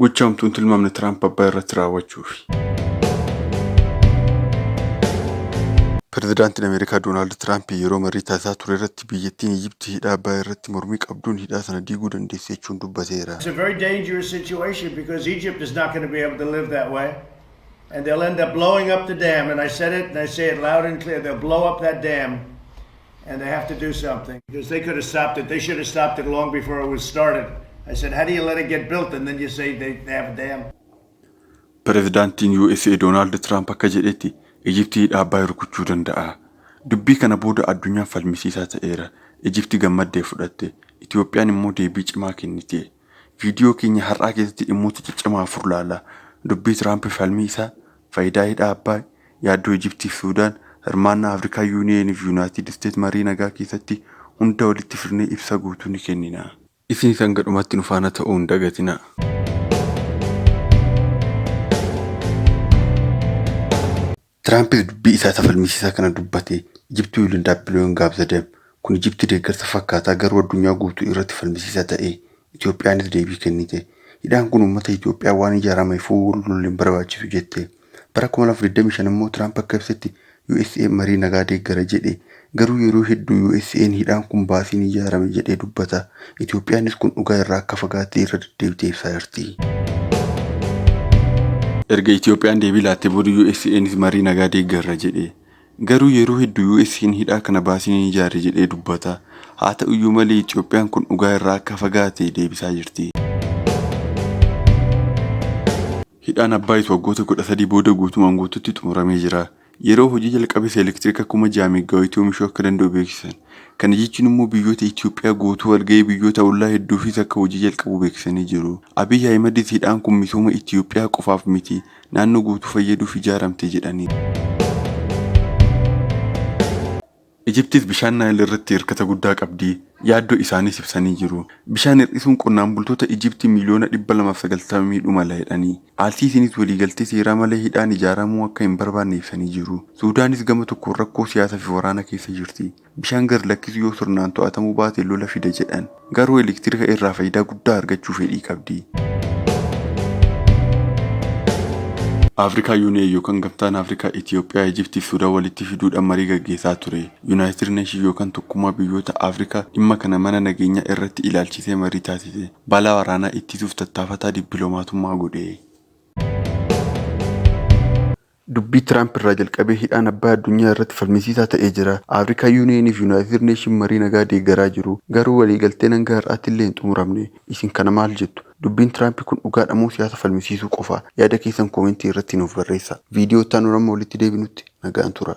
Gochaamtuun tilmaamni Tiraamp abbaa irratti raawwachuufi. Pireezidaantiin Ameerikaa Doonaald Tiraamp yeroo marii taasisaa ture irratti biyyattiin Ijiptii hidha abbaa irratti mormii qabduun hidha sana diiguu dandeesse jechuun dubbateera. It's a very dangerous situation because Egypt is not going to be able to live that way. And they'll end up blowing up the dam. And I said it, and I say it loud and clear. They'll blow up that dam, and they have to do something. Because they could have stopped it. They should have stopped it long before it was started. I said, how do you let it get built, and then you say they have a dam? Pireezidaantiin USA Doonaald Tiraamp akka jedhetti Ijiptii hidha abbaa rukuchuu danda'a. Dubbii kana booda addunyaan falmisiisaa ta'eera. Ijiptii gammaddee fudhatte. Itoophiyaan immoo deebii cimaa kennite. Viidiyoo keenya har'aa keessatti dhimmoota ciccimaa afur ilaalla. Dubbii Tiraamp falmii isaa, faayidaa hidha abbaa, yaaddoo Ijiptii fi Suudaan, hirmaannaa Afrikaa Yuuniyeen fi Yuunaayitid Isteet marii nagaa keessatti hunda walitti fidnee ibsa guutuu ni kennina. Isinis hanga dhumaatti nu faana ta'uu hin dagatinaa. Tiraamp dubbii isaa falmisiisaa kana dubbate Ijiptii waliin dhaabbileen gaabsadam. Kun Ijiptii deeggarsa fakkaataa garuu addunyaa guutuu irratti falmisiisaa ta'e. Itoophiyaanis deebii kennite. Hidhaan kun uummata Itoophiyaa waan ijaarameef waliin barbaachisu jette. Bara 2025 immoo Tiraamp akka ibsetti USA marii nagaa deeggara jedhe. Garuu yeroo hedduu USA'n hidhaan kun baasiin ijaarame jedhee dubbata. Itoophiyaanis kun dhugaa irraa akka fagaatee irra deddeebitee ibsaa jirti. Erga Itoophiyaan deebii laattee booda USA'nis marii nagaa deeggara jedhe. Garuu yeroo hedduu USA'n hidhaa kana baasiin ijaare jedhee dubbata. Haa ta'u iyyuu malee Itoophiyaan kun dhugaa irraa akka fagaatee deebisaa jirti. Hidhaan abbaa waggoota 13 booda guutumaan guutuutti xumuramee jira. Yeroo hojii jalqabee elektiriika 6,000 meegawaaytii oomishuu akka danda'u beeksisan. Kana jechuun immoo biyyoota Itoophiyaa guutuu walgahii biyyoota ollaa hedduufis akka hojii jalqabu beeksisanii jiru. Abiy Ahimedis hidhaan kun misooma Itoophiyaa qofaaf miti naannoo guutuu fayyaduuf ijaaramte jedhani. Ijiptis bishaan Naayil irratti hirkata guddaa qabdi. Yaaddoo isaaniis ibsanii jiru. Bishaan hir'isuun qonnaan bultoota Ijiptii miliyoona 290 miidhuu mala jedhanii. Alsiisiinis waliigaltee seeraa malee hidhaan ijaaramuu akka hin barbaanne ibsanii jiru. Suudaanis gama tokkoon rakkoo siyaasaa fi waraana keessa jirti. Bishaan gad lakkisuu yoo sirnaan to'atamuu baate lola fida jedhan. Garuu elektiriika irraa faayidaa guddaa argachuu fedhii qabdi. Afrikaa Yuuniyeen yookaan gamtaan Afrikaa Itoophiyaa Ijiptii fi Suudaan walitti fiduudhaan marii gaggeessaa ture. Yuunaayitid Neeshin yookaan tokkummaa biyyoota Afrikaa dhimma kana mana nageenyaa irratti ilaalchisee marii taasise. Balaa waraanaa ittisuuf tattaafataa dippiloomatummaa godhe. Dubbii Tiraamp irraa jalqabee hidhaan abbaa addunyaa irratti falmisiisaa ta'ee jira. Afrikaa Yuuniyeen fi Yuunaayitid Neeshin marii nagaa deeggaraa jiru. Garuu waliigalteen hanga har'aatti illee hin xumuramne. Isin kana maal jettu? Dubbiin Tiraamp kun dhugaadha moo siyaasa falmisiisuu qofa? Yaada keessan koomentii irratti nuuf barreessaa. Viidiyoo itti aanu walitti deebinutti nagaan tura.